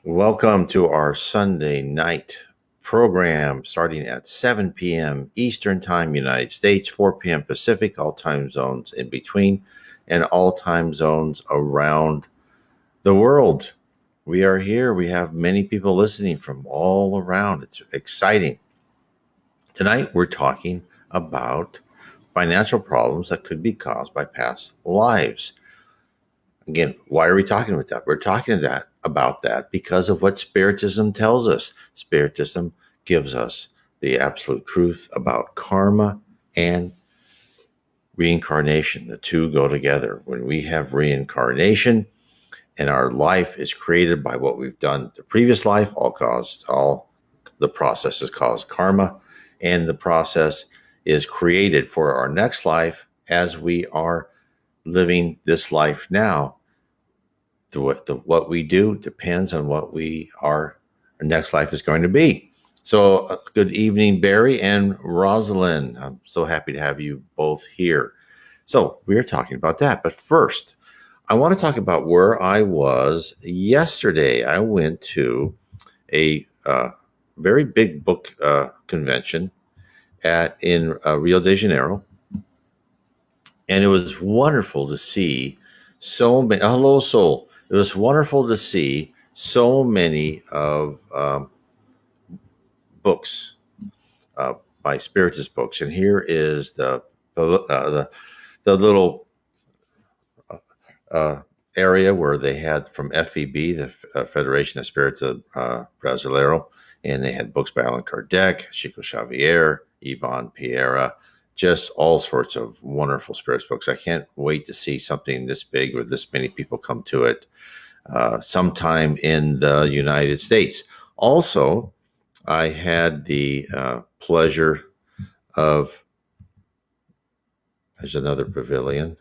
Welcome to our Sunday night program starting at 7 p.m. Eastern Time, United States, 4 p.m. Pacific, all time zones in between, and all time zones around the world. We are here. We have many people listening from all around. It's exciting. Tonight, we're talking about financial problems that could be caused by past lives. Again, why are we talking about that? We're talking about that because of what Spiritism tells us. Spiritism gives us the absolute truth about karma and reincarnation. The two go together. When we have reincarnation and our life is created by what we've done the previous life, all the process is called karma, and the process is created for our next life as we are living this life now. What we do depends on what our next life is going to be. So, good evening, Barry and Rosalind. I'm so happy to have you both here. So, we're talking about that. But first, I want to talk about where I was yesterday. I went to a very big book convention in Rio de Janeiro, and it was wonderful to see so many. Hello, Soul. It was wonderful to see so many of books by Spiritist books, and here is the little uh, area where they had from FEB, the Federation of Spiritism Brasileiro, and they had books by Allan Kardec, Chico Xavier, Yvonne Pereira, just all sorts of wonderful spirits books. I can't wait to see something this big with this many people come to it sometime in the United States. Also, I had the pleasure of, there's another pavilion.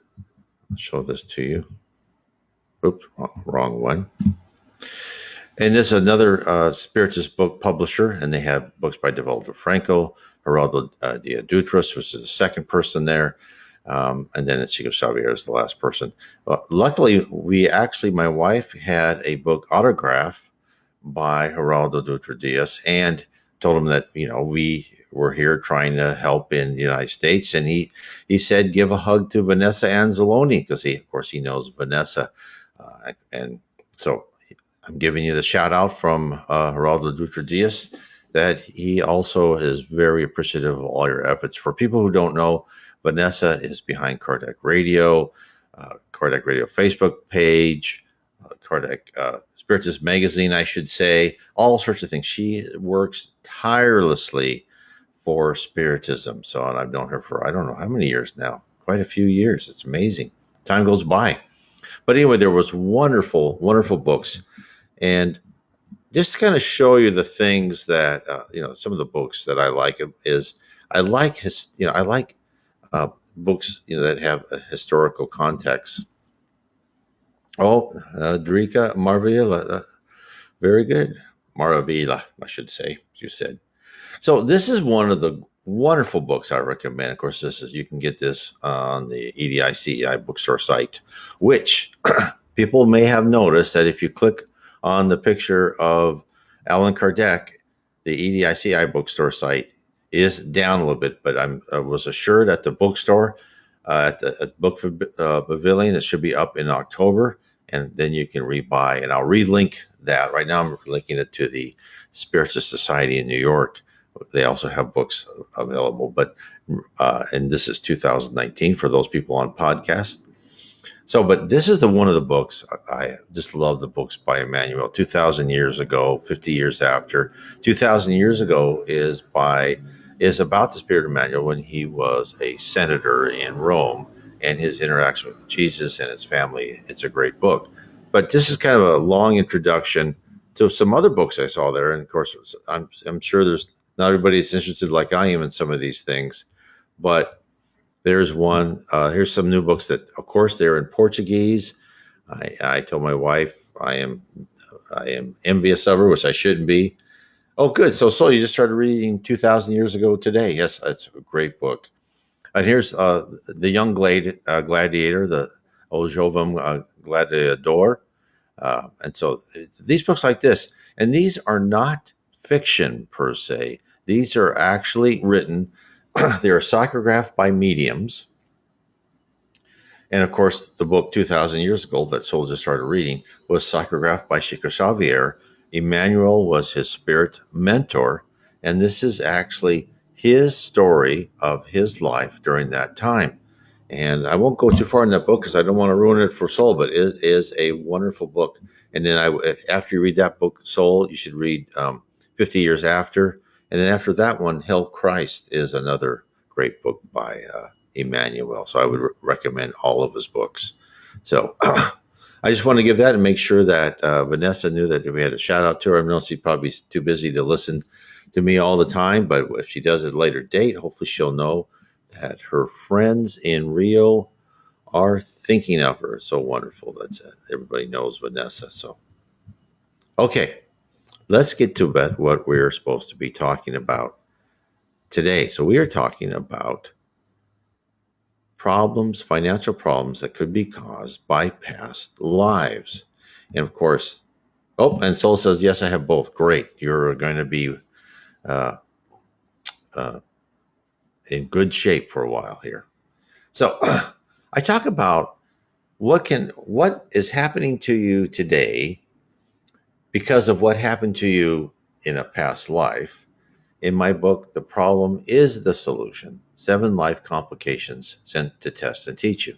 I'll show this to you. Oops, wrong one. And this is another Spiritist book publisher, and they have books by Divaldo Franco, Geraldo Diadutros, which is the second person there, and then it's Chico Xavier is the last person. Luckily, my wife had a book autograph by Geraldo Dutra Diaz and told him that, we were here trying to help in the United States. And he said, give a hug to Vanessa Anzalone, because of course, he knows Vanessa. And so I'm giving you the shout out from Geraldo Dutra Diaz that he also is very appreciative of all your efforts. For people who don't know, Vanessa is behind Kardec Radio Facebook page, Kardec Spiritist Magazine, I should say, all sorts of things. She works tirelessly for Spiritism. So, and I've known her for, I don't know how many years now, quite a few years. It's amazing. Time goes by. But anyway, there was wonderful, wonderful books. And just to kind of show you the things that, some of the books that I like is I like books, that have a historical context. Oh, Drika Marvilla, very good. Maravilla, I should say, you said. So this is one of the wonderful books I recommend. Of course, you can get this on the EDICEI bookstore site, which people may have noticed that if you click on the picture of Allan Kardec, the EDICEI bookstore site is down a little bit, but I was assured at the bookstore, at the book pavilion, it should be up in October, and then you can rebuy. And I'll relink that. Right now, I'm linking it to the Spiritist Society in New York. They also have books available, but and this is 2019 for those people on podcast. So, but this is one of the books. I just love the books by Emmanuel. 2,000 years ago, 50 years after. 2,000 years ago is about the spirit of Emmanuel when he was a senator in Rome and his interaction with Jesus and his family. It's a great book. But this is kind of a long introduction to some other books I saw there. And of course, I'm sure there's not everybody is interested like I am in some of these things, but there's one. Here's some new books that, of course, they're in Portuguese. I told my wife I am envious of her, which I shouldn't be. Oh, good. So you just started reading 2,000 years ago today. Yes, it's a great book. And here's the young gladiator, the O Jovem Gladiador. And so these books like this, and these are not fiction per se. These are actually written. They are psychographed by mediums. And of course, the book 2,000 years ago that Soul just started reading was psychographed by Chico Xavier. Emmanuel was his spirit mentor. And this is actually his story of his life during that time. And I won't go too far in that book because I don't want to ruin it for Soul, but it is a wonderful book. And then after you read that book, Soul, you should read 50 Years After. And then after that one, Hell Christ is another great book by Emmanuel. So I would recommend all of his books. So I just want to give that and make sure that Vanessa knew that we had a shout out to her. I know she's probably too busy to listen to me all the time, but if she does at a later date, hopefully she'll know that her friends in Rio are thinking of her. So wonderful. That's it. Everybody knows Vanessa. So, okay, let's get to what we're supposed to be talking about today. So we are talking about problems, financial problems that could be caused by past lives. And of course, oh, and Soul says, yes, I have both. Great. You're going to be uh, uh, in good shape for a while here. So I talk about what is happening to you today because of what happened to you in a past life. In my book, The Problem is the Solution: 7 Life Complications Sent to Test and Teach You.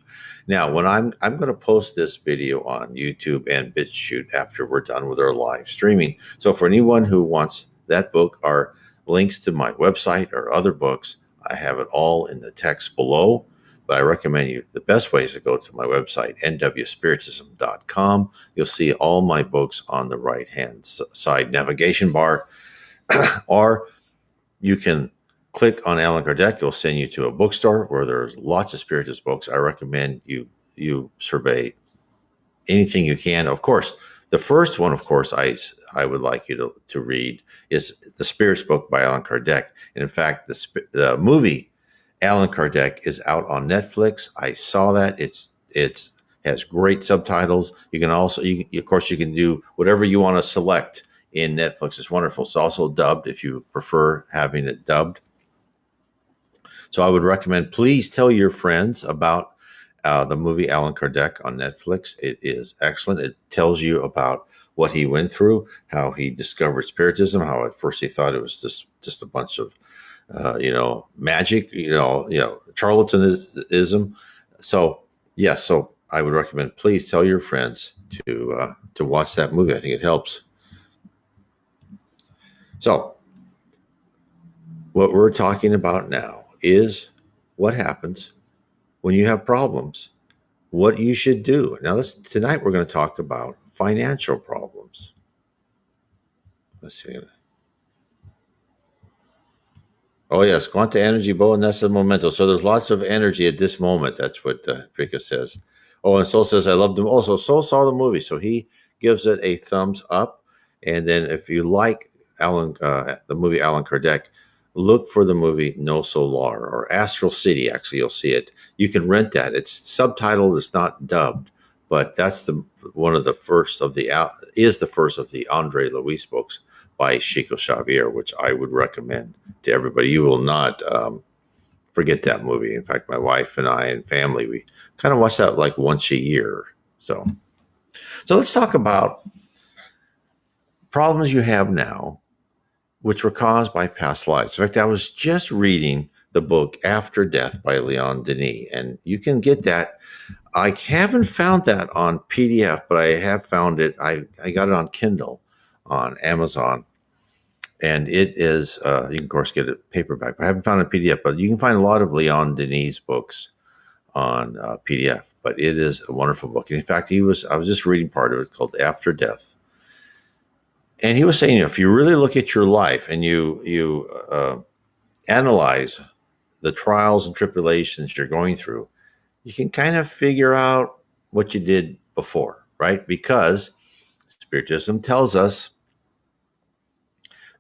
Now, when I'm going to post this video on YouTube and BitChute after we're done with our live streaming. So for anyone who wants that book or links to my website or other books, I have it all in the text below. But I recommend you, the best way is to go to my website, nwspiritism.com. You'll see all my books on the right-hand side navigation bar, or you can click on Allan Kardec. It'll send you to a bookstore where there's lots of Spiritism books. I recommend you survey anything you can. Of course, the first one, of course, I would like you to read is the Spirits book by Allan Kardec. And in fact, the movie Allan Kardec is out on Netflix. I saw that. It's has great subtitles. You can also, of course, you can do whatever you want to select in Netflix. It's wonderful. It's also dubbed if you prefer having it dubbed. So I would recommend, please tell your friends about the movie Allan Kardec on Netflix. It is excellent. It tells you about what he went through, how he discovered Spiritism, how at first he thought it was just a bunch of magic, charlatanism. So yes, so I would recommend, please tell your friends to watch that movie. I think it helps. So what we're talking about now is what happens when you have problems, what you should do. Now, tonight we're going to talk about financial problems. Let's see. Oh, yes, quanta energy, boa nessa momento. So there's lots of energy at this moment. That's what Trika says. Oh, and Soul says, I love them. Also, Soul saw the movie, so he gives it a thumbs up. And then if you like the movie Allan Kardec, look for the movie No Solar or Astral City. Actually, you'll see it. You can rent that. It's subtitled. It's not dubbed, but that's the first of the Andre Luis books by Chico Xavier, which I would recommend to everybody. You will not forget that movie. In fact, my wife and I and family, we kind of watch that like once a year. So let's talk about problems you have now, which were caused by past lives. In fact, I was just reading the book After Death by Leon Denis, and you can get that. I haven't found that on PDF, but I have found it. I got it on Kindle on Amazon. And it is, you can, of course, get it paperback, but I haven't found a PDF. But you can find a lot of Leon Denis books on PDF. But it is a wonderful book. And in fact, I was just reading part of it called After Death. And he was saying, if you really look at your life and you analyze the trials and tribulations you're going through, you can kind of figure out what you did before, right? Because Spiritism tells us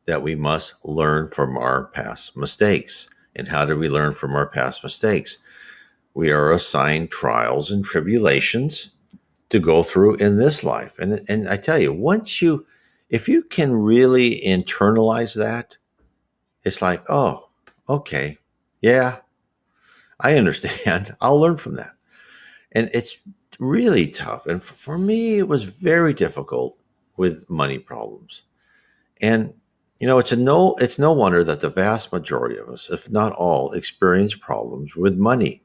that we must learn from our past mistakes. And how do we learn from our past mistakes? We are assigned trials and tribulations to go through in this life. And I tell you, if you can really internalize that, it's like, oh, okay, yeah, I understand. I'll learn from that. And it's really tough. And for me, it was very difficult with money problems. And it's no wonder that the vast majority of us, if not all, experience problems with money.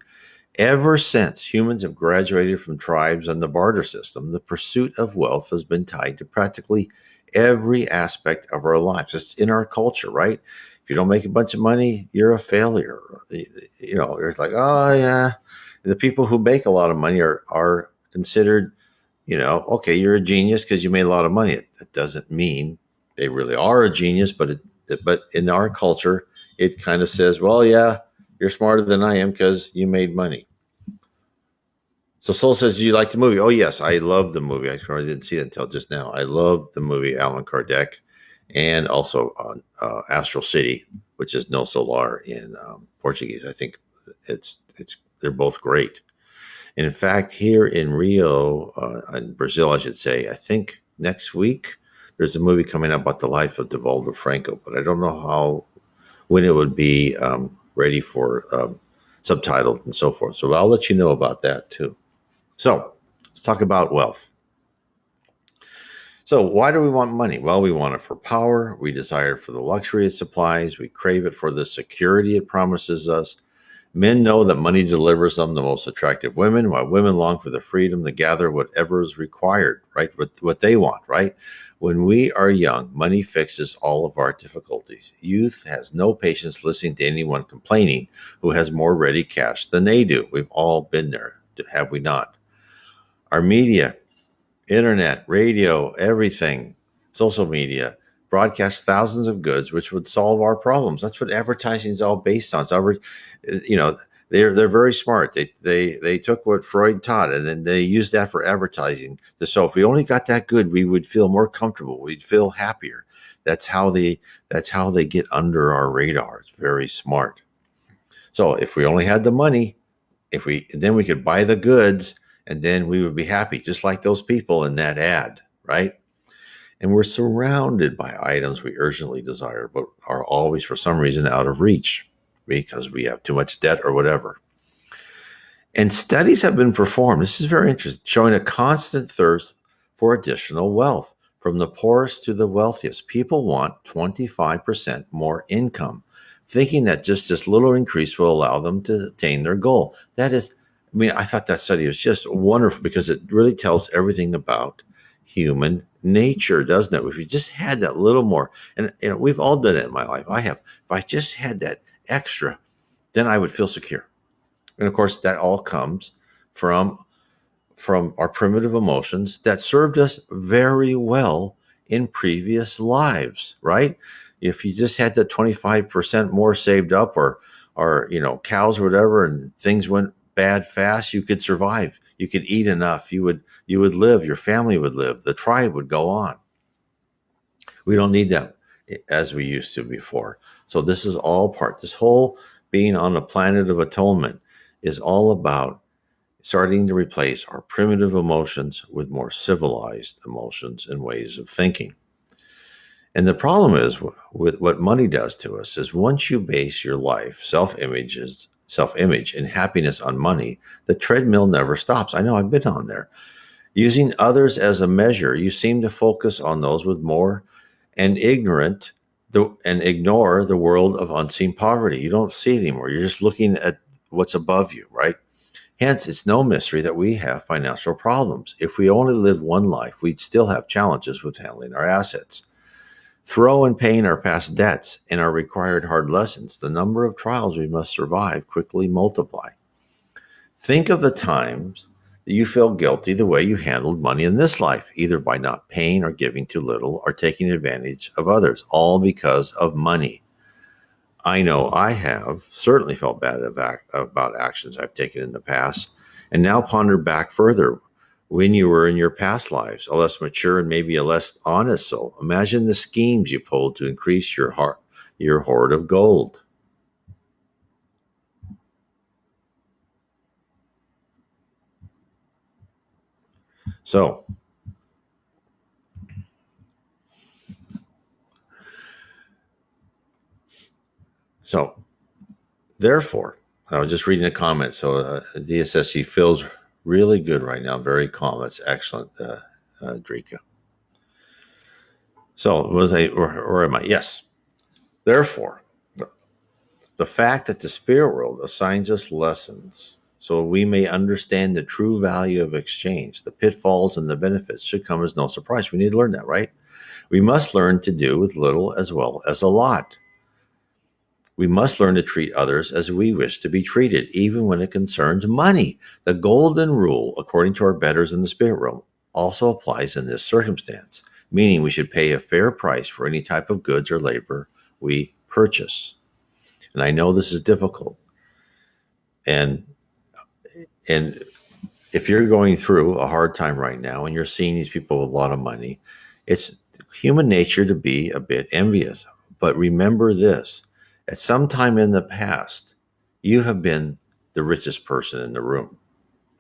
Ever since humans have graduated from tribes and the barter system, the pursuit of wealth has been tied to practically every aspect of our lives. It's in our culture, right? If you don't make a bunch of money, you're a failure. It's like, oh yeah. The people who make a lot of money are considered, okay, you're a genius because you made a lot of money. It doesn't mean they really are a genius, but in our culture, it kind of says, well, yeah, you're smarter than I am because you made money. So Soul says, do you like the movie? Oh, yes, I love the movie. I probably didn't see it until just now. I love the movie Alan Kardec and also Astral City, which is No Solar in Portuguese. I think they're both great. And in fact, here in Rio, in Brazil, I should say, I think next week there's a movie coming out about the life of Divaldo Franco, but I don't know when it would be ready for subtitles and so forth. So I'll let you know about that too. So let's talk about wealth. So why do we want money? Well, we want it for power. We desire it for the luxury it supplies. We crave it for the security it promises us. Men know that money delivers them the most attractive women, while women long for the freedom to gather whatever is required, right? What they want, right? When we are young, money fixes all of our difficulties. Youth has no patience listening to anyone complaining who has more ready cash than they do. We've all been there, have we not? Our media, internet, radio, everything, social media, broadcast thousands of goods which would solve our problems. That's what advertising is all based on. You know, they're very smart. They took what Freud taught and then they used that for advertising. So if we only got that good, we would feel more comfortable. We'd feel happier. That's how they get under our radar. It's very smart. So if we only had the money, if we then we could buy the goods and then we would be happy, just like those people in that ad, right? And we're surrounded by items we urgently desire but are always for some reason out of reach because we have too much debt or whatever. And studies have been performed, this is very interesting, showing a constant thirst for additional wealth. From the poorest to the wealthiest, people want 25% more income, thinking that just this little increase will allow them to attain their goal. I thought that study was just wonderful because it really tells everything about human nature, doesn't it? If you just had that little more, and we've all done it in my life. I have. If I just had that extra, then I would feel secure. And of course, that all comes from our primitive emotions that served us very well in previous lives, right? If you just had the 25% more saved up or cows or whatever and things went bad fast, you could survive. You could eat enough. You would live, your family would live, the tribe would go on. We don't need that as we used to before. So this whole being on a planet of atonement is all about starting to replace our primitive emotions with more civilized emotions and ways of thinking. And the problem is with what money does to us is once you base your life, self-image and happiness on money, the treadmill never stops. I know I've been on there. Using others as a measure, you seem to focus on those with more and ignore the world of unseen poverty. You don't see it anymore. You're just looking at what's above you, right? Hence, it's no mystery that we have financial problems. If we only lived one life, we'd still have challenges with handling our assets. Throw in paying our past debts and our required hard lessons, the number of trials we must survive quickly multiply. Think of the times that you feel guilty the way you handled money in this life, either by not paying or giving too little or taking advantage of others, all because of money. I know I have certainly felt bad about actions I've taken in the past, and now ponder back further when you were in your past lives, a less mature and maybe a less honest soul. Imagine the schemes you pulled to increase your hoard of gold. So, so therefore, I was just reading a comment. So, DSSC feels really good right now, very calm. That's excellent, Drika. So, was I, or am I? Yes. Therefore, the fact that the spirit world assigns us lessons so we may understand the true value of exchange, the pitfalls and the benefits should come as no surprise. We need to learn that, right? We must learn to do with little as well as a lot. We must learn to treat others as we wish to be treated, even when it concerns money. The golden rule, according to our betters in the spirit realm, also applies in this circumstance, meaning we should pay a fair price for any type of goods or labor we purchase. And I know this is difficult. And and if you're going through a hard time right now and you're seeing these people with a lot of money, it's human nature to be a bit envious. But remember this, at some time in the past, you have been the richest person in the room,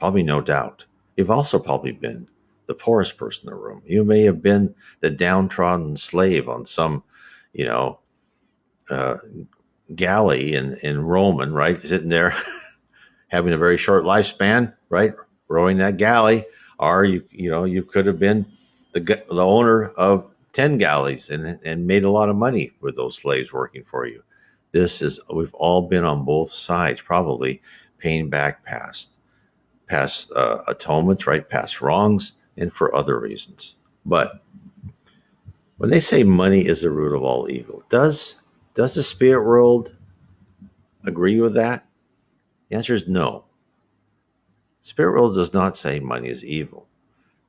probably no doubt. You've also probably been the poorest person in the room. You may have been the downtrodden slave on some, you know, uh, galley in Roman, right? Sitting there having a very short lifespan, right? Rowing that galley, or you could have been the owner of 10 galleys and made a lot of money with those slaves working for you. We've all been on both sides, probably paying back past atonements, right? Past wrongs, and for other reasons. But when they say money is the root of all evil, does the spirit world agree with that? The answer is no. Spirit world does not say money is evil.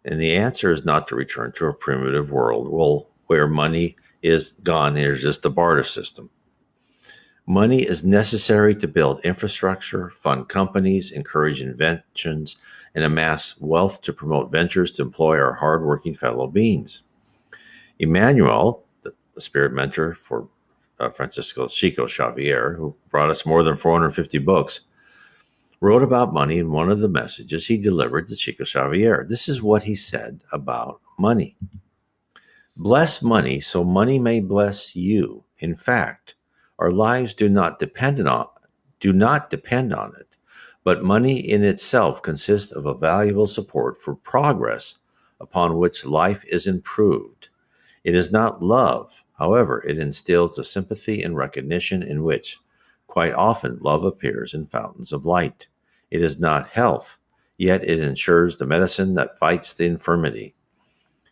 And the answer is not to return to a primitive world where money is gone. There's just a barter system. Money is necessary to build infrastructure, fund companies, encourage inventions, and amass wealth to promote ventures to employ our hardworking fellow beings. Emmanuel, the spirit mentor for Francisco Chico Xavier, who brought us more than 450 books, wrote about money in one of the messages he delivered to Chico Xavier. This is what he said about money. Bless money so money may bless you. In fact, our lives do not depend on it, but money in itself consists of a valuable support for progress upon which life is improved. It is not love, however, it instills the sympathy and recognition in which, quite often, love appears in fountains of light. It is not health, yet it ensures the medicine that fights the infirmity.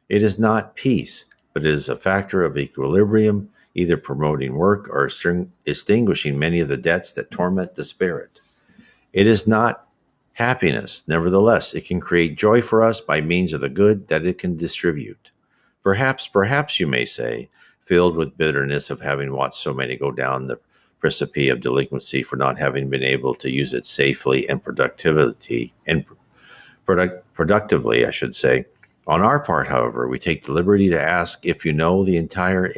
It is not peace, but it is a factor of equilibrium, either promoting work or extinguishing many of the debts that torment the spirit. It is not happiness, nevertheless, it can create joy for us by means of the good that it can distribute. Perhaps you may say, filled with bitterness of having watched so many go down the precipice of delinquency for not having been able to use it safely and productively, I should say. On our part, however, we take the liberty to ask if you know the entire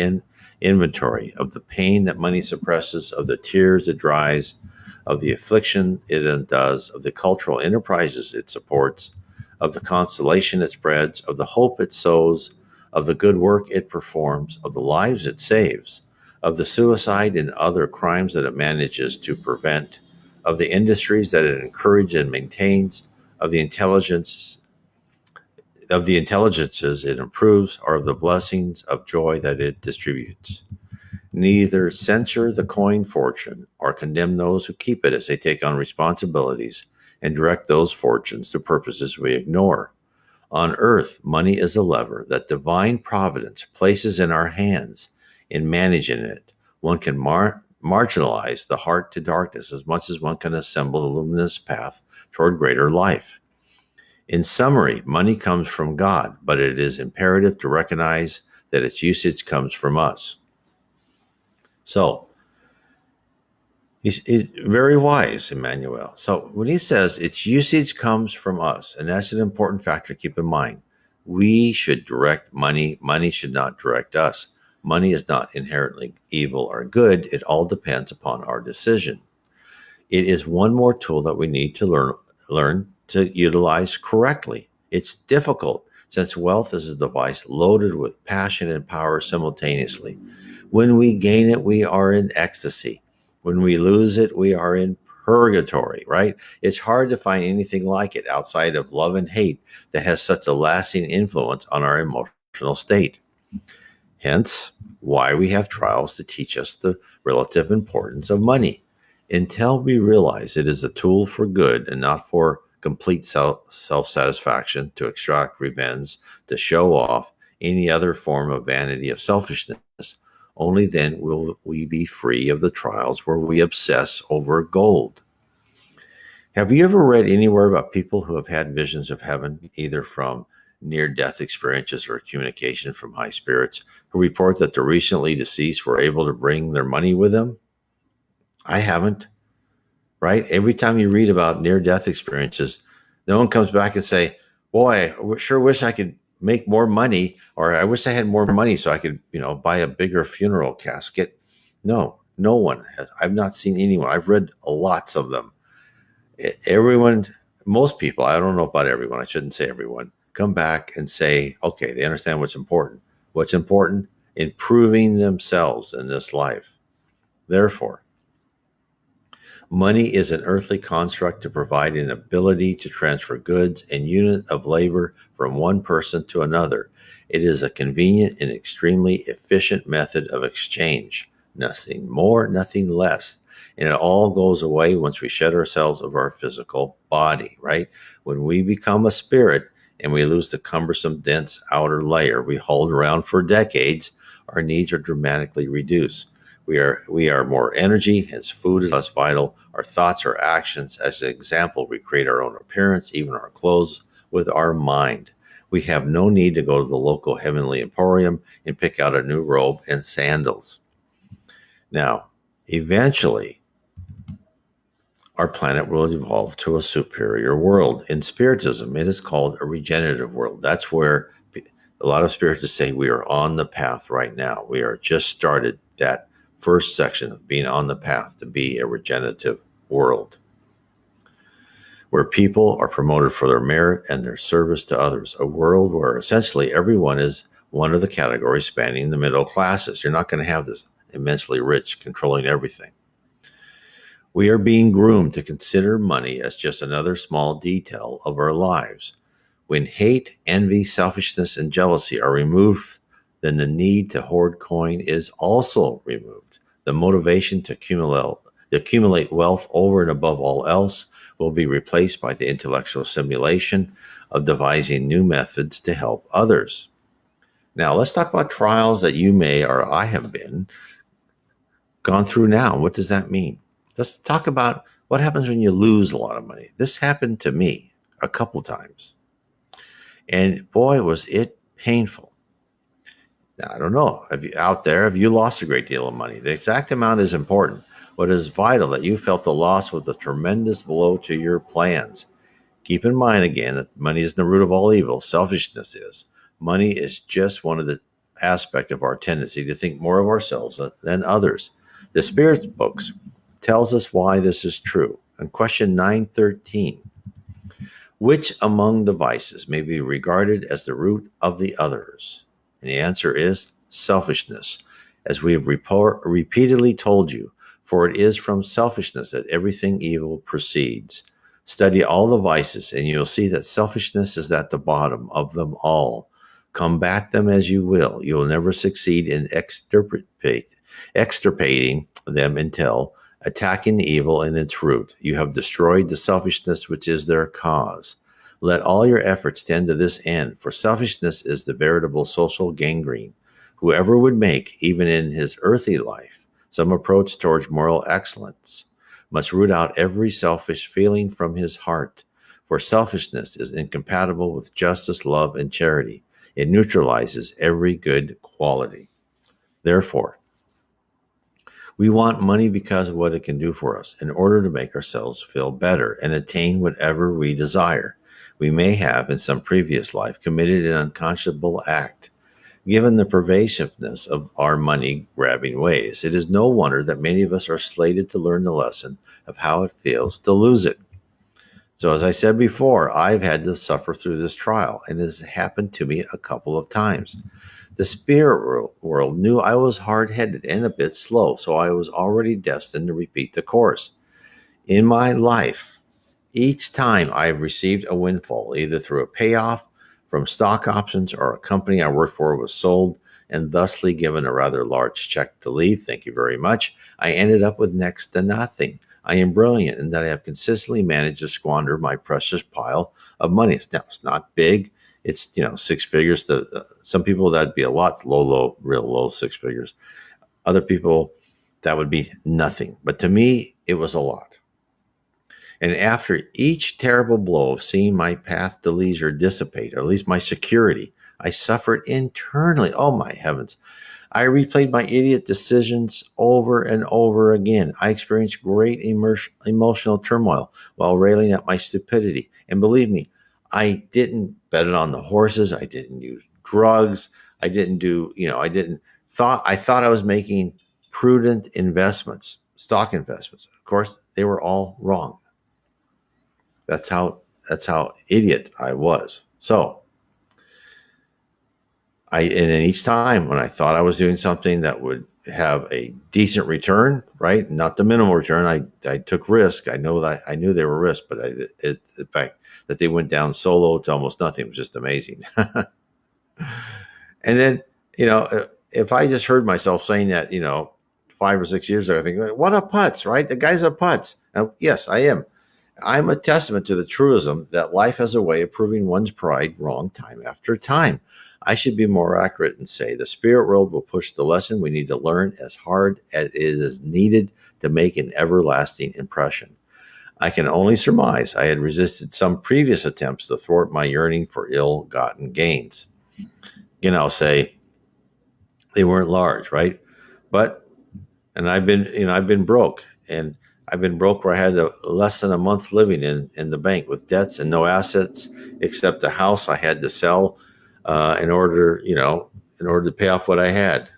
inventory of the pain that money suppresses, of the tears it dries, of the affliction it undoes, of the cultural enterprises it supports, of the consolation it spreads, of the hope it sows, of the good work it performs, of the lives it saves, of the suicide and other crimes that it manages to prevent, of the industries that it encourages and maintains, of the intelligences it improves, or of the blessings of joy that it distributes. Neither censure the coin fortune or condemn those who keep it as they take on responsibilities and direct those fortunes to purposes we ignore. On earth, money is a lever that divine providence places in our hands. In managing it, one can marginalize the heart to darkness as much as one can assemble the luminous path toward greater life. In summary, money comes from God, but it is imperative to recognize that its usage comes from us. So, he's very wise, Emmanuel. So, when he says its usage comes from us, and that's an important factor to keep in mind, we should direct money. Money should not direct us. Money is not inherently evil or good. It all depends upon our decision. It is one more tool that we need to learn to utilize correctly. It's difficult since wealth is a device loaded with passion and power simultaneously. When we gain it, we are in ecstasy. When we lose it, we are in purgatory, right? It's hard to find anything like it outside of love and hate that has such a lasting influence on our emotional state. Hence, why we have trials to teach us the relative importance of money. Until we realize it is a tool for good and not for complete self satisfaction, to extract revenge, to show off, any other form of vanity of selfishness, only then will we be free of the trials where we obsess over gold. Have you ever read anywhere about people who have had visions of heaven, either from near death experiences or communication from high spirits, who report that the recently deceased were able to bring their money with them? I haven't, right? Every time you read about near death experiences, no one comes back and say, "Boy, I sure wish I could make more money," or "I wish I had more money so I could, buy a bigger funeral casket." No, no one has. I've not seen anyone. I've read lots of them. Everyone, most people, I don't know about everyone, I shouldn't say everyone, come back and say, okay, they understand what's important. What's important? Improving themselves in this life. Therefore, money is an earthly construct to provide an ability to transfer goods and unit of labor from one person to another. It is a convenient and extremely efficient method of exchange. Nothing more, nothing less. And it all goes away once we shed ourselves of our physical body, right? When we become a spirit and we lose the cumbersome, dense outer layer we hold around for decades, our needs are dramatically reduced. We are more energy, hence food is less vital. Our thoughts, our actions, as an example, we create our own appearance, even our clothes, with our mind. We have no need to go to the local heavenly emporium and pick out a new robe and sandals. Now, eventually, our planet will evolve to a superior world. In Spiritism, it is called a regenerative world. That's where a lot of spiritists say we are on the path right now. We are just started that first section of being on the path to be a regenerative world, where people are promoted for their merit and their service to others. A world where essentially everyone is one of the categories spanning the middle classes. You're not going to have this immensely rich controlling everything. We are being groomed to consider money as just another small detail of our lives. When hate, envy, selfishness, and jealousy are removed, then the need to hoard coin is also removed. The motivation to accumulate wealth over and above all else will be replaced by the intellectual simulation of devising new methods to help others. Now, let's talk about trials that you may or I have gone through now. What does that mean? Let's talk about what happens when you lose a lot of money. This happened to me a couple times. And boy, was it painful. Now, I don't know. Have you lost a great deal of money? The exact amount is important. What is vital that you felt the loss was a tremendous blow to your plans. Keep in mind again that money is the root of all evil. Selfishness is. Money is just one of the aspect of our tendency to think more of ourselves than others. The Spirit books tells us why this is true. In question 913, which among the vices may be regarded as the root of the others? And the answer is selfishness, as we have repeatedly told you, for it is from selfishness that everything evil proceeds. Study all the vices, and you'll see that selfishness is at the bottom of them all. Combat them as you will never succeed in extirpating them until attacking the evil in its root. You have destroyed the selfishness which is their cause. Let all your efforts tend to this end, for selfishness is the veritable social gangrene. Whoever would make, even in his earthly life, some approach towards moral excellence must root out every selfish feeling from his heart, for selfishness is incompatible with justice, love, and charity. It neutralizes every good quality. Therefore, we want money because of what it can do for us in order to make ourselves feel better and attain whatever we desire. We may have, in some previous life, committed an unconscionable act. Given the pervasiveness of our money grabbing ways, it is no wonder that many of us are slated to learn the lesson of how it feels to lose it. So, as I said before, I've had to suffer through this trial, and it has happened to me a couple of times. The spirit world knew I was hard headed and a bit slow, so I was already destined to repeat the course. In my life, each time I've received a windfall, either through a payoff from stock options or a company I worked for was sold and thusly given a rather large check to leave, thank you very much, I ended up with next to nothing. I am brilliant in that I have consistently managed to squander my precious pile of money. Now, it's not big. It's, six figures. To some people, that'd be a lot low, real low six figures. Other people, that would be nothing. But to me, it was a lot. And after each terrible blow of seeing my path to leisure dissipate, or at least my security, I suffered internally. Oh, my heavens. I replayed my idiot decisions over and over again. I experienced great emotional turmoil while railing at my stupidity. And believe me, I didn't bet it on the horses. I didn't use drugs. I didn't do, I thought I was making prudent investments, stock investments. Of course, they were all wrong. That's how that's how idiot I was. So and then each time when I thought I was doing something that would have a decent return, right? Not the minimal return. I took risk. I knew they were risk, but the fact that they went down solo to almost nothing was just amazing. And then, if I just heard myself saying that, 5 or 6 years ago, I think, what a putz, right? The guy's a putz. Now, yes, I am. I'm a testament to the truism that life has a way of proving one's pride wrong time after time. I should be more accurate and say the spirit world will push the lesson we need to learn as hard as it is needed to make an everlasting impression. I can only surmise I had resisted some previous attempts to thwart my yearning for ill gotten gains. Say they weren't large, right? But and I've been broke, and I've been broke where I had less than a month living in the bank with debts and no assets except the house I had to sell in order to pay off what I had.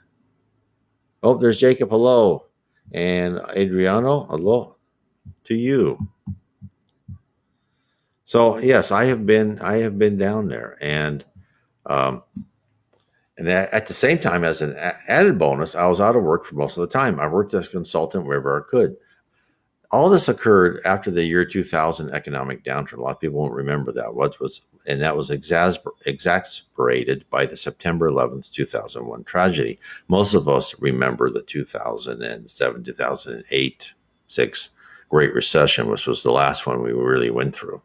Oh, there's Jacob. Hello, and Adriano. Hello to you. So yes, I have been down there, um, and at the same time, as an added bonus, I was out of work for most of the time. I worked as a consultant wherever I could. All this occurred after the year 2000 economic downturn. A lot of people won't remember that. And that was exacerbated by the September 11th, 2001 tragedy. Most of us remember the 2007, 2008, 6 Great Recession, which was the last one we really went through.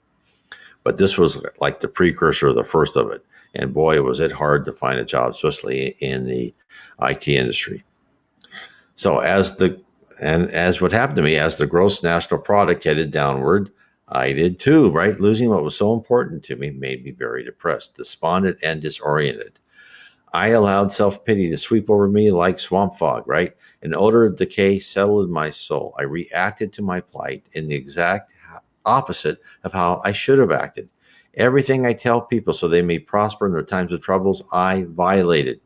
But this was like the precursor of the first of it. And boy, was it hard to find a job, especially in the IT industry. So as what happened to me, as the gross national product headed downward, I did too, right? Losing what was so important to me made me very depressed, despondent, and disoriented. I allowed self pity to sweep over me like swamp fog, right? An odor of decay settled in my soul. I reacted to my plight in the exact opposite of how I should have acted. Everything I tell people so they may prosper in their times of troubles, I violated.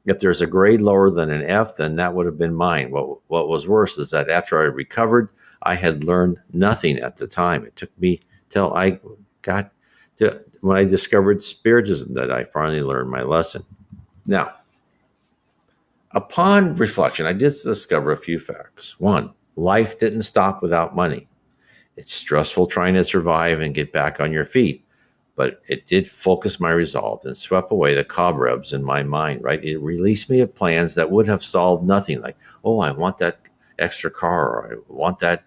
If there's a grade lower than an F, then that would have been mine. What was worse is that after I recovered, I had learned nothing at the time. It took me till I got to when I discovered Spiritism that I finally learned my lesson. Now, upon reflection, I did discover a few facts. One, life didn't stop without money. It's stressful trying to survive and get back on your feet, but it did focus my resolve and swept away the cobwebs in my mind, right? It released me of plans that would have solved nothing, like, oh, I want that extra car, or I want that,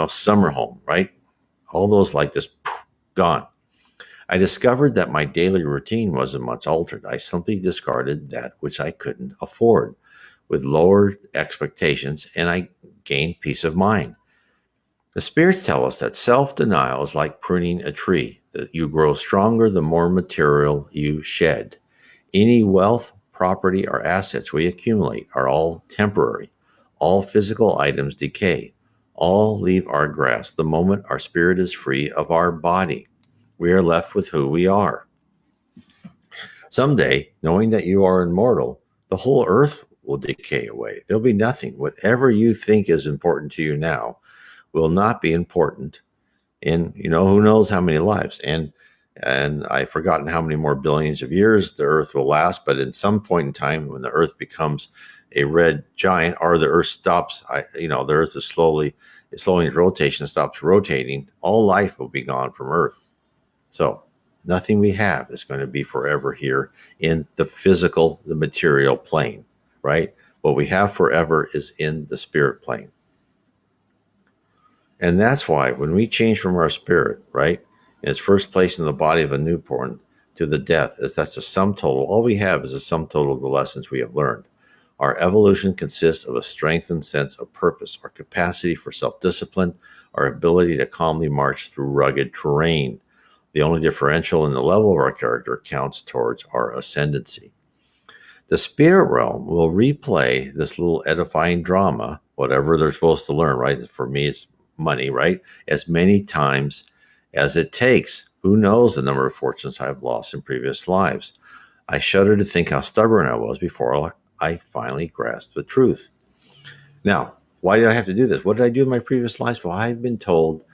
summer home, right? All those like just poof, gone. I discovered that my daily routine wasn't much altered. I simply discarded that which I couldn't afford with lowered expectations, and I gained peace of mind. The spirits tell us that self denial is like pruning a tree, that you grow stronger the more material you shed. Any wealth, property, or assets we accumulate are all temporary. All physical items decay. All leave our grasp the moment our spirit is free of our body. We are left with who we are. Someday, knowing that you are immortal, the whole earth will decay away. There'll be nothing. Whatever you think is important to you now will not be important in, who knows how many lives. And I've forgotten how many more billions of years the Earth will last. But in some point in time, when the Earth becomes a red giant, or the Earth stops, the Earth is slowing its rotation, stops rotating, all life will be gone from Earth. So nothing we have is going to be forever here in the physical, the material plane, right? What we have forever is in the spirit plane. And that's why when we change from our spirit, right, in its first place in the body of a newborn to the death, that's a sum total. All we have is a sum total of the lessons we have learned. Our evolution consists of a strengthened sense of purpose, our capacity for self-discipline, our ability to calmly march through rugged terrain. The only differential in the level of our character counts towards our ascendancy. The spirit realm will replay this little edifying drama, whatever they're supposed to learn, right? For me, it's money, right? As many times as it takes. Who knows the number of fortunes I've lost in previous lives? I shudder to think how stubborn I was before I finally grasped the truth. Now, why did I have to do this? What did I do in my previous lives? Well, I've been told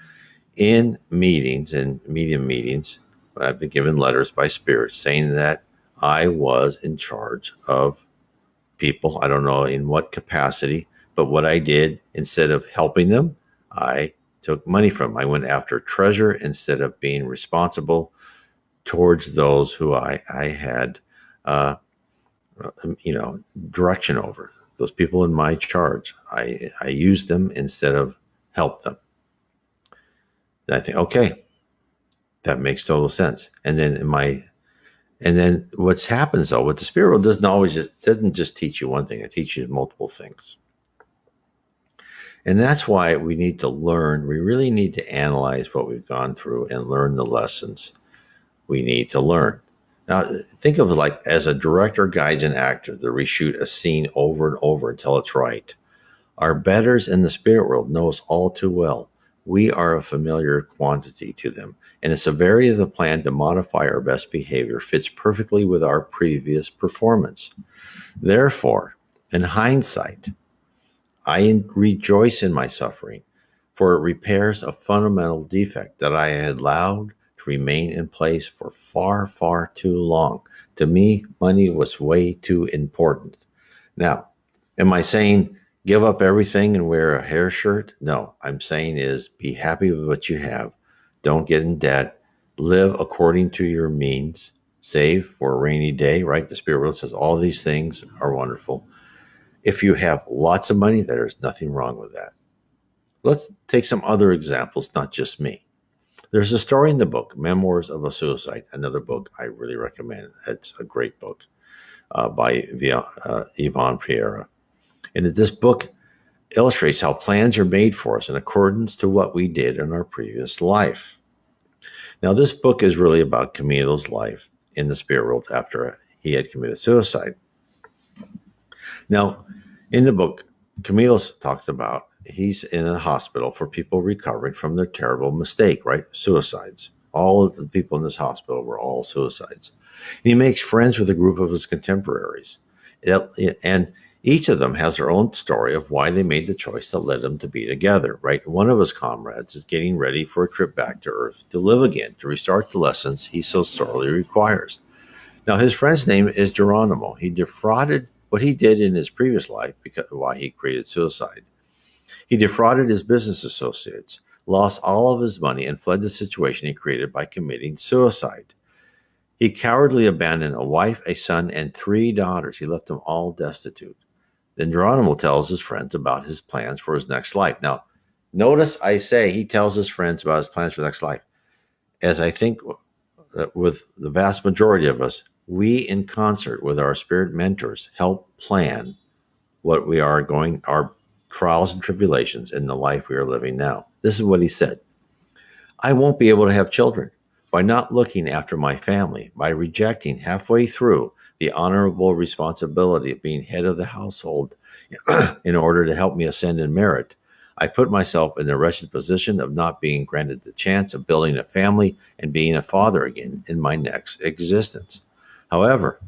in meetings, in medium meetings, I've been given letters by spirits saying that I was in charge of people. I don't know in what capacity, but what I did, instead of helping them, I took money from them. I went after treasure instead of being responsible towards those who I had, uh, direction over. Those people in my charge, I used them instead of helped them. And I think, okay, that makes total sense. And then what's happens though, what the spirit world doesn't just teach you one thing; it teaches you multiple things. And that's why we need to learn. We really need to analyze what we've gone through and learn the lessons we need to learn. Now, think of it like as a director guides an actor to reshoot a scene over and over until it's right. Our betters in the spirit world know us all too well. We are a familiar quantity to them, and the severity of the plan to modify our best behavior fits perfectly with our previous performance. Therefore, in hindsight, I rejoice in my suffering, for it repairs a fundamental defect that I had allowed to remain in place for far, far too long. To me, money was way too important. Now, am I saying give up everything and wear a hair shirt? No, I'm saying is be happy with what you have. Don't get in debt. Live according to your means. Save for a rainy day, right? The spirit world says all these things are wonderful. If you have lots of money, there's nothing wrong with that. Let's take some other examples, not just me. There's a story in the book, Memoirs of a Suicide, another book I really recommend. It's a great book by Yvonne Pereira. And this book illustrates how plans are made for us in accordance to what we did in our previous life. Now, this book is really about Camilo's life in the spirit world after he had committed suicide. Now, in the book, Camilo talks about he's in a hospital for people recovering from their terrible mistake, right? Suicides. All of the people in this hospital were all suicides. And he makes friends with a group of his contemporaries. And each of them has their own story of why they made the choice that led them to be together, right? One of his comrades is getting ready for a trip back to Earth to live again, to restart the lessons he so sorely requires. Now, his friend's name is Geronimo. He defrauded what he did in his previous life because why he created suicide. He defrauded his business associates, lost all of his money, and fled the situation he created by committing suicide. He cowardly abandoned a wife, a son, and 3 daughters. He left them all destitute. Then Geronimo tells his friends about his plans for his next life. Now, notice I say he tells his friends about his plans for the next life. As I think with the vast majority of us, we in concert with our spirit mentors help plan what we are going, our trials and tribulations in the life we are living now. This is what he said. I won't be able to have children by not looking after my family, by rejecting halfway through the honorable responsibility of being head of the household in order to help me ascend in merit. I put myself in the wretched position of not being granted the chance of building a family and being a father again in my next existence. However,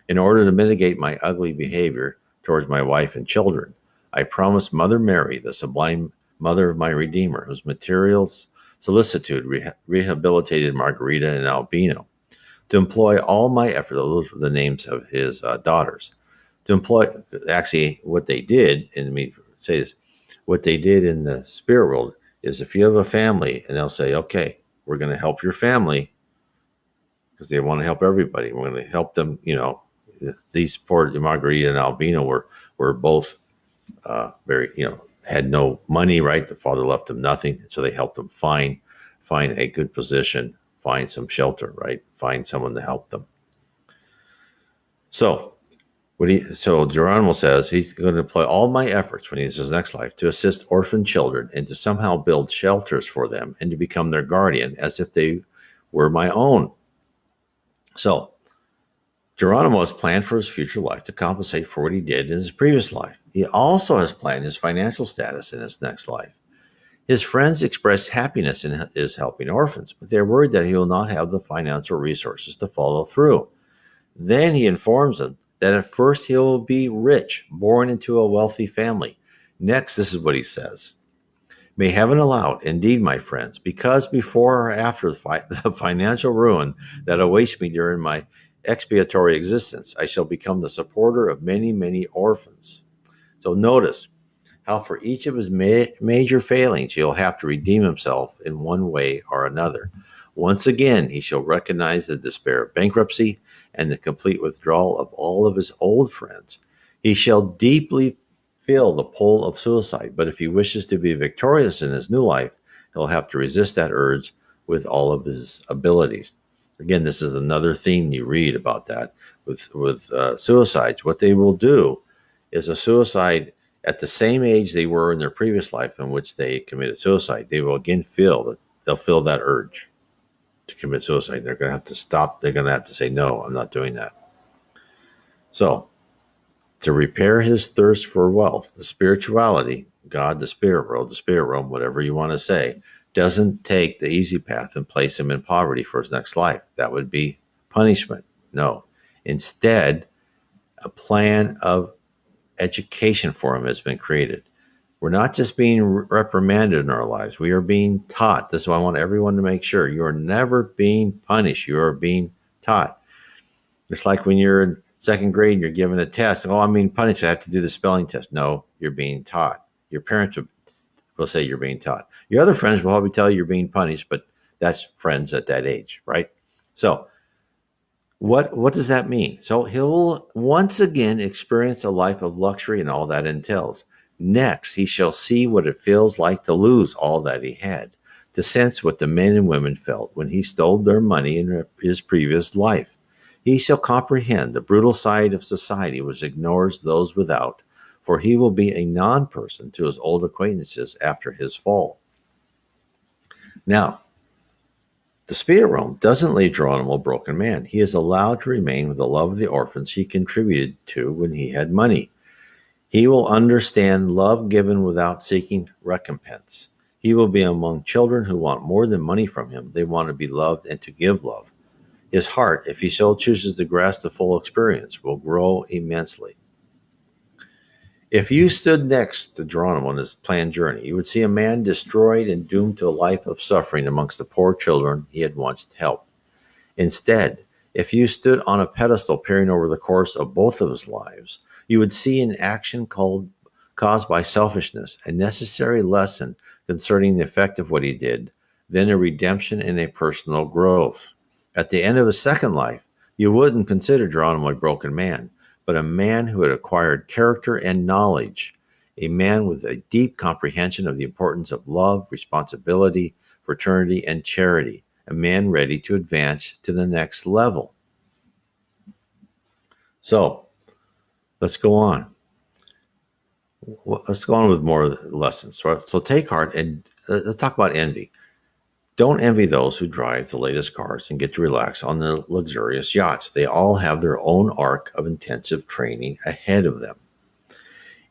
in order to mitigate my ugly behavior towards my wife and children, I promised Mother Mary, the sublime mother of my Redeemer, whose materials solicitude rehabilitated Margarita and Albino. To employ all my effort, those were the names of his daughters. To employ, actually, what they did, and let me say this, what they did in the spirit world is if you have a family and they'll say, okay, we're going to help your family because they want to help everybody. We're going to help them. These poor Margarita and Albino were both very, had no money. Right, the father left them nothing, so they helped them find a good position, find some shelter. Right, find someone to help them. So so Geronimo says he's going to employ all my efforts when he's in his next life to assist orphan children and to somehow build shelters for them and to become their guardian as if they were my own. So Geronimo has planned for his future life to compensate for what he did in his previous life. He also has planned his financial status in his next life. His friends expressed happiness in his helping orphans, but they're worried that he will not have the financial resources to follow through. Then he informs them that at first he will be rich, born into a wealthy family. Next, this is what he says. May heaven allow it, indeed, my friends, because before or after the financial ruin that awaits me during my expiatory existence, I shall become the supporter of many, many orphans. So notice how for each of his major failings he'll have to redeem himself in one way or another. Once again, he shall recognize the despair of bankruptcy and the complete withdrawal of all of his old friends. He shall deeply feel the pull of suicide, but if he wishes to be victorious in his new life, he'll have to resist that urge with all of his abilities. Again, this is another theme you read about that with suicides. What they will do is a suicide at the same age they were in their previous life in which they committed suicide. They will again they'll feel that urge to commit suicide. They're going to have to stop. They're going to have to say, no, I'm not doing that. So, to repair his thirst for wealth, the spirituality, God, the spirit world, the spirit realm, whatever you want to say, doesn't take the easy path and place him in poverty for his next life. That would be punishment. No. Instead, a plan of education for him has been created. We're not just being reprimanded in our lives. We are being taught. This is why I want everyone to make sure you are never being punished. You are being taught. It's like when you're in second grade and you're given a test. Oh, I'm being punished. I have to do the spelling test. No, you're being taught. Your parents will say you're being taught. Your other friends will probably tell you you're being punished, but that's friends at that age, right? So what does that mean? So he'll once again experience a life of luxury and all that entails. Next, he shall see what it feels like to lose all that he had, to sense what the men and women felt when he stole their money in his previous life. He shall comprehend the brutal side of society which ignores those without, for he will be a non person to his old acquaintances after his fall. Now, the spirit realm doesn't leave Geronimo a broken man. He is allowed to remain with the love of the orphans he contributed to when he had money. He will understand love given without seeking recompense. He will be among children who want more than money from him. They want to be loved and to give love. His heart, if he so chooses to grasp the full experience, will grow immensely. If you stood next to Geronimo on his planned journey, you would see a man destroyed and doomed to a life of suffering amongst the poor children he had once helped. Instead, if you stood on a pedestal peering over the course of both of his lives, you would see an action caused by selfishness, a necessary lesson concerning the effect of what he did, then a redemption and a personal growth. At the end of his second life, you wouldn't consider Geronimo a broken man, but a man who had acquired character and knowledge, a man with a deep comprehension of the importance of love, responsibility, fraternity, and charity, a man ready to advance to the next level. So let's go on. Let's go on with more lessons. So take heart and let's talk about envy. Don't envy those who drive the latest cars and get to relax on the luxurious yachts. They all have their own arc of intensive training ahead of them.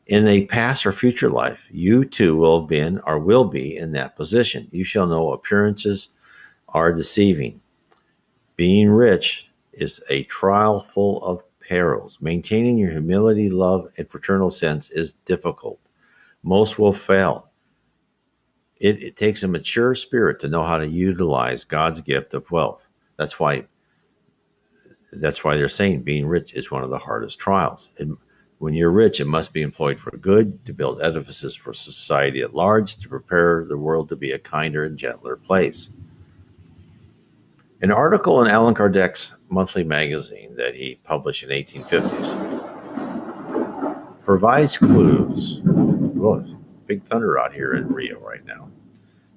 In a past or future life, you too will have been or will be in that position. You shall know appearances are deceiving. Being rich is a trial full of perils. Maintaining your humility, love, and fraternal sense is difficult. Most will fail. It takes a mature spirit to know how to utilize God's gift of wealth. That's why that's why they're saying being rich is one of the hardest trials. And when you're rich, it must be employed for good, to build edifices for society at large, to prepare the world to be a kinder and gentler place. An article in Allan Kardec's monthly magazine that he published in 1850s provides clues. Well, big thunder out here in Rio right now.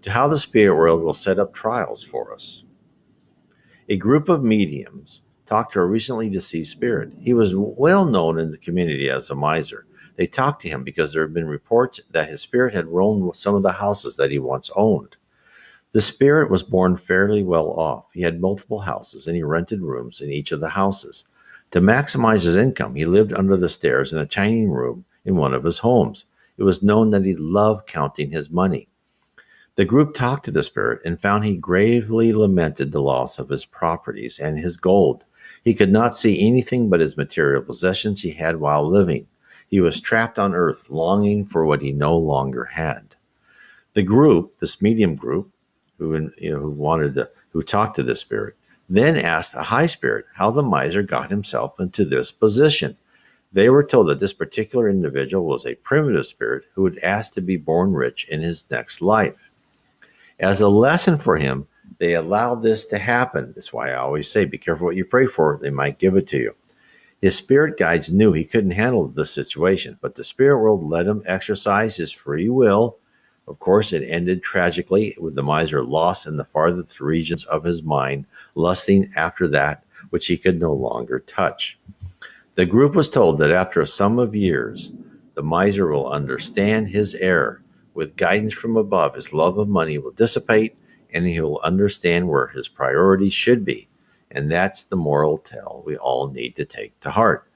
To how the spirit world will set up trials for us. A group of mediums talked to a recently deceased spirit. He was well known in the community as a miser. They talked to him because there had been reports that his spirit had roamed some of the houses that he once owned. The spirit was born fairly well off. He had multiple houses and he rented rooms in each of the houses. To maximize his income, he lived under the stairs in a tiny room in one of his homes. It was known that he loved counting his money. The group talked to the spirit and found he gravely lamented the loss of his properties and his gold. He could not see anything but his material possessions he had while living. He was trapped on earth, longing for what he no longer had. The group, this medium group, who talked to the spirit, then asked a high spirit how the miser got himself into this position. They were told that this particular individual was a primitive spirit who had asked to be born rich in his next life. As a lesson for him, they allowed this to happen. That's why I always say, be careful what you pray for. They might give it to you. His spirit guides knew he couldn't handle this situation, but the spirit world let him exercise his free will. Of course, it ended tragically with the miser lost in the farthest regions of his mind, lusting after that which he could no longer touch. The group was told that after a sum of years, the miser will understand his error. With guidance from above, his love of money will dissipate and he will understand where his priorities should be. And that's the moral tale we all need to take to heart.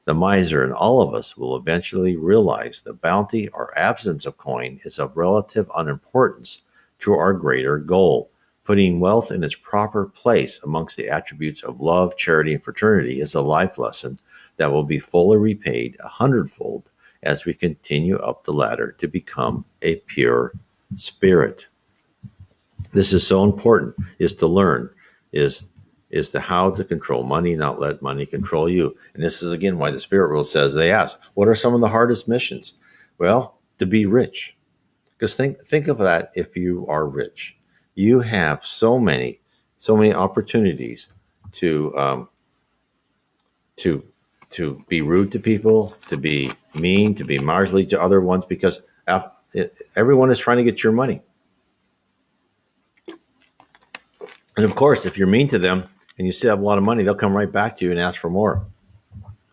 The miser and all of us will eventually realize the bounty or absence of coin is of relative unimportance to our greater goal. Putting wealth in its proper place amongst the attributes of love, charity, and fraternity is a life lesson that will be fully repaid 100-fold as we continue up the ladder to become a pure spirit. This is so important, is to learn, is to how to control money, not let money control you. And this is again why the spirit world says, they ask, what are some of the hardest missions? Well, to be rich. Because think of that. If you are rich, you have so many opportunities to to to be rude to people, to be mean, to be marginally to other ones, because everyone is trying to get your money. And of course, if you're mean to them and you still have a lot of money, they'll come right back to you and ask for more.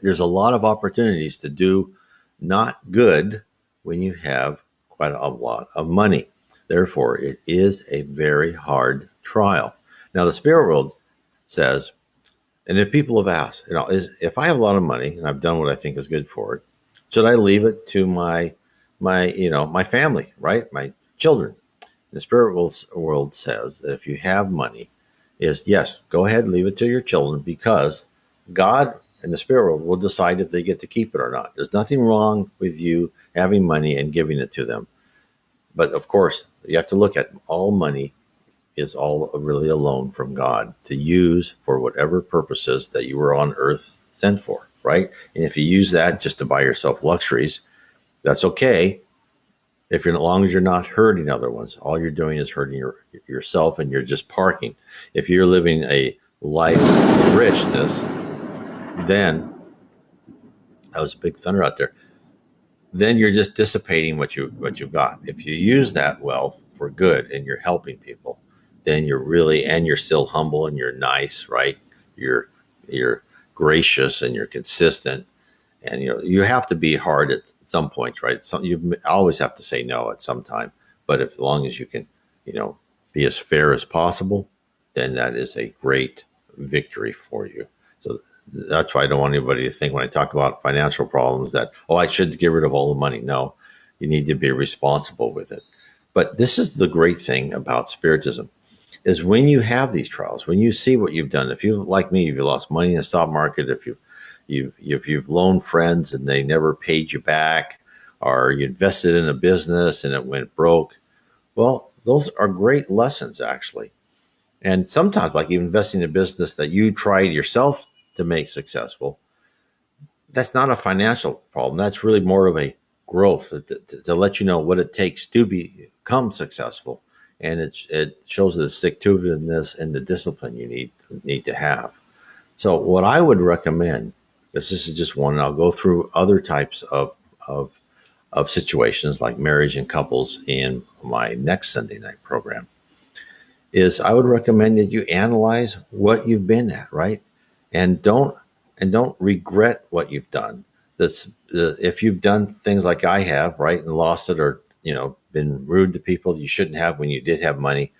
There's a lot of opportunities to do not good when you have quite a lot of money. Therefore, it is a very hard trial. Now, the spirit world says, and if people have asked, if I have a lot of money and I've done what I think is good for it, should I leave it to my family, right? My children. The spirit world says that if you have money, is yes, go ahead and leave it to your children, because God and the spirit world will decide if they get to keep it or not. There's nothing wrong with you having money and giving it to them. But of course, you have to look at all money is all really a loan from God to use for whatever purposes that you were on earth sent for, right? And if you use that just to buy yourself luxuries, that's okay. If you're, as long as you're not hurting other ones, all you're doing is hurting yourself, and you're just parking. If you're living a life of richness, then that was a big thunder out there. Then you're just dissipating what you've got. If you use that wealth for good and you're helping people, then you're still humble and you're nice, right? You're gracious and you're consistent, and you have to be hard at some points, right? You always have to say no at some time, but as long as you can, be as fair as possible, then that is a great victory for you. So that's why I don't want anybody to think when I talk about financial problems that, I should get rid of all the money. No, you need to be responsible with it. But this is the great thing about Spiritism, is when you have these trials, when you see what you've done. If you, like me, if you lost money in the stock market, if you've loaned friends and they never paid you back, or you invested in a business and it went broke, Well, those are great lessons, actually. And sometimes, like even investing in a business that you tried yourself to make successful, that's not a financial problem. That's really more of a growth to let you know what it takes to become successful. And it shows the stick to itiveness and the discipline you need to have. So, what I would recommend, because this is just one, and I'll go through other types of, of situations like marriage and couples in my next Sunday night program, is I would recommend that you analyze what you've been at, right? And don't regret what you've done. If you've done things like I have, right, and lost it, or been rude to people you shouldn't have when you did have money,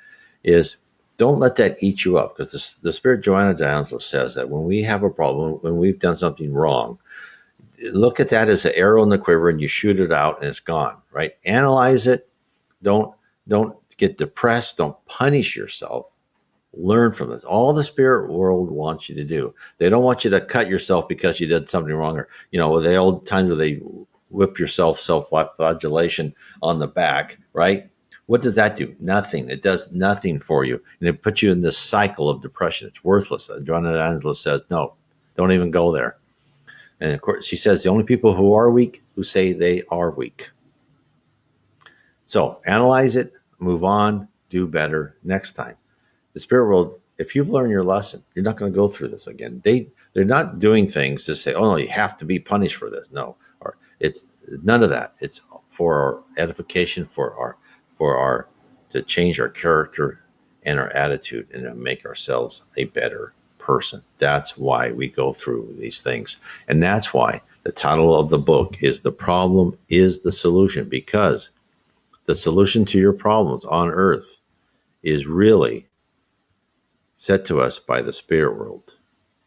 is don't let that eat you up, because the spirit Joanna D'Angelo says that when we have a problem, when we've done something wrong, look at that as an arrow in the quiver and you shoot it out and it's gone, right? Analyze it. Don't get depressed. Don't punish yourself. Learn from this. All the spirit world wants you to do. They don't want you to cut yourself because you did something wrong, or the old times where they whip yourself, self-flagellation on the back, right? What does that do? Nothing. It does nothing for you, and it puts you in this cycle of depression. It's worthless. John Angelo says, no, don't even go there. And of course, she says the only people who are weak who say they are weak. So analyze it, move on, do better next time. The spirit world, if you've learned your lesson, you're not going to go through this again. They're not doing things to say, oh no, you have to be punished for this. No, or it's none of that. It's for our edification, for our to change our character and our attitude and to make ourselves a better person. That's why we go through these things. And that's why the title of the book is The Problem is the Solution, because the solution to your problems on earth is really set to us by the spirit world.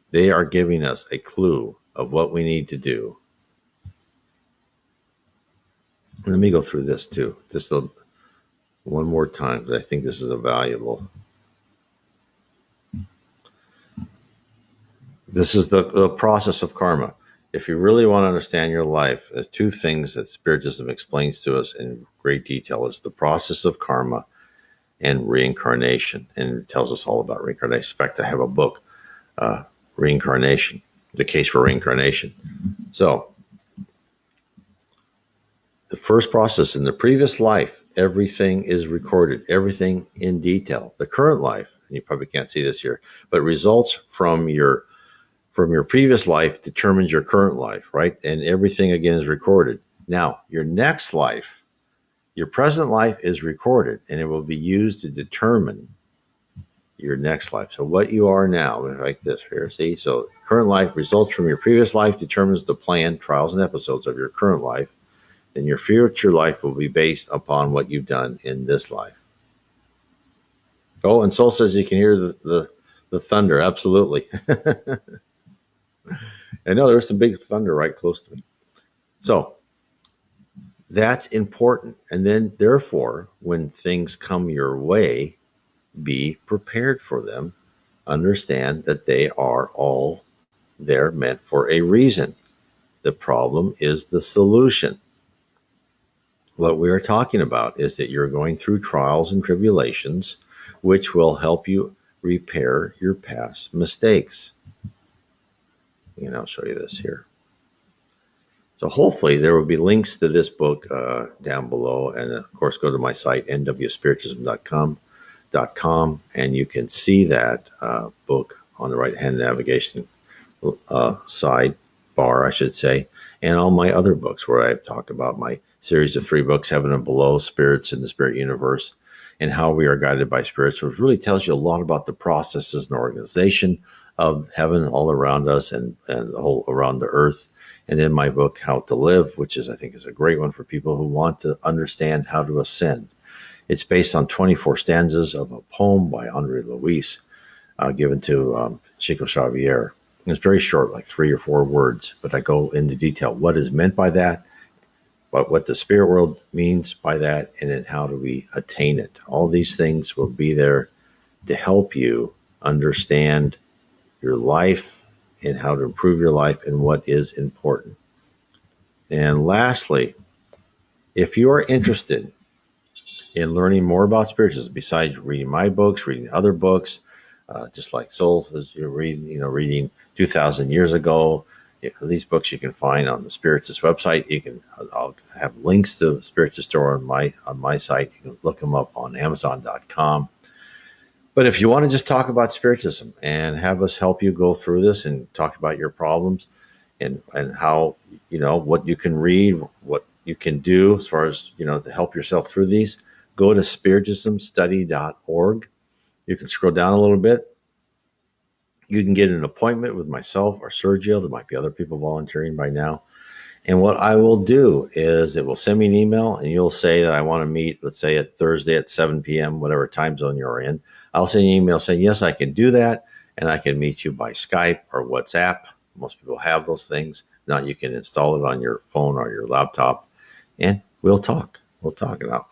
They are giving us a clue of what we need to do. Let me go through this too, just one more time, because I think this is a valuable. This is the process of karma. If you really want to understand your life, the two things that Spiritism explains to us in great detail is the process of karma and reincarnation. And it tells us all about reincarnation. In fact, I have a book, Reincarnation, The Case for Reincarnation. So, the first process, in the previous life, everything is recorded, everything in detail. The current life, and you probably can't see this here, but results from your previous life determines your current life, right? And everything again is recorded. Now, your next life, your present life is recorded, and it will be used to determine your next life. So what you are now, like this here, see? So current life results from your previous life determines the plan, trials, and episodes of your current life. Then your future life will be based upon what you've done in this life. Oh, and Soul says you can hear the thunder. Absolutely. I know there's some big thunder right close to me. So that's important. And then, therefore, when things come your way, be prepared for them. Understand that they are all there meant for a reason. The problem is the solution. What we are talking about is that you're going through trials and tribulations, which will help you repair your past mistakes. And I'll show you this here. So hopefully there will be links to this book down below. And of course, go to my site, nwspiritism.com, and you can see that book on the right-hand navigation side bar, I should say, and all my other books where I've talked about my series of 3 books, Heaven and Below, Spirits in the Spirit Universe, and how we are guided by spirits, which really tells you a lot about the processes and organization of heaven all around us and the whole around the earth. And then my book, How to Live, which is, I think, is a great one for people who want to understand how to ascend. It's based on 24 stanzas of a poem by Andre Luis, given to Chico Xavier. It's very short, like 3 or 4 words, but I go into detail what is meant by that, but what the spirit world means by that, and then how do we attain it. All these things will be there to help you understand your life and how to improve your life and what is important. And lastly, if you are interested in learning more about Spiritism, besides reading my books, reading other books, just like Souls, as you're reading, reading 2,000 years ago. These books you can find on the Spiritist website. I'll have links to Spiritist store on my site. You can look them up on Amazon.com. But if you want to just talk about Spiritism and have us help you go through this and talk about your problems and how, what you can read, what you can do as far as, to help yourself through these, go to spiritismstudy.org. You can scroll down a little bit. You can get an appointment with myself or Sergio. There might be other people volunteering by now. And what I will do is it will send me an email and you'll say that I want to meet, let's say at Thursday at 7 p.m., whatever time zone you're in. I'll send you an email saying, yes, I can do that. And I can meet you by Skype or WhatsApp. Most people have those things. Now you can install it on your phone or your laptop and we'll talk. We'll talk about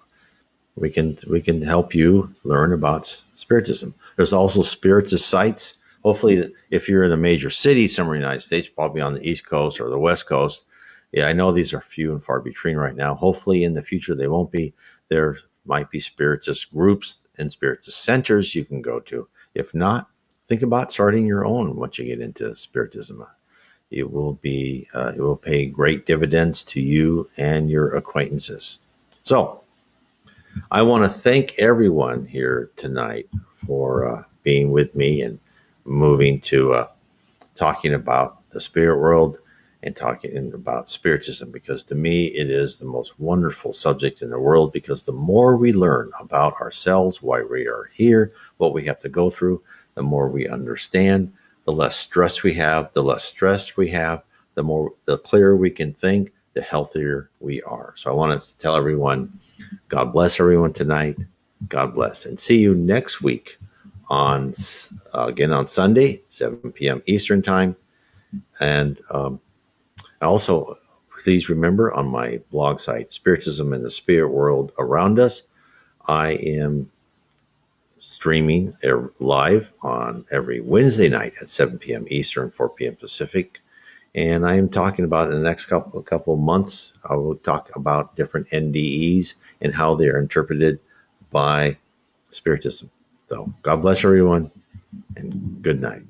we can help you learn about Spiritism. There's also Spiritist sites. Hopefully, if you're in a major city somewhere in the United States, probably on the East Coast or the West Coast. Yeah, I know these are few and far between right now. Hopefully, in the future, they won't be. There might be Spiritist groups and Spiritist centers you can go to. If not, think about starting your own once you get into Spiritism. It will pay great dividends to you and your acquaintances. So, I want to thank everyone here tonight for being with me and moving to talking about the spirit world and talking about Spiritism, because to me it is the most wonderful subject in the world, because the more we learn about ourselves, why we are here, what we have to go through, the more we understand, the less stress we have, the clearer we can think, the healthier we are. So I want to tell everyone, God bless everyone tonight. God bless. And see you next week again on Sunday, 7 p.m. Eastern Time. And also, please remember on my blog site, Spiritism and the Spirit World Around Us, I am streaming live on every Wednesday night at 7 p.m. Eastern, 4 p.m. Pacific. And I am talking about in the next couple of months, I will talk about different NDEs and how they are interpreted by Spiritism. So God bless everyone and good night.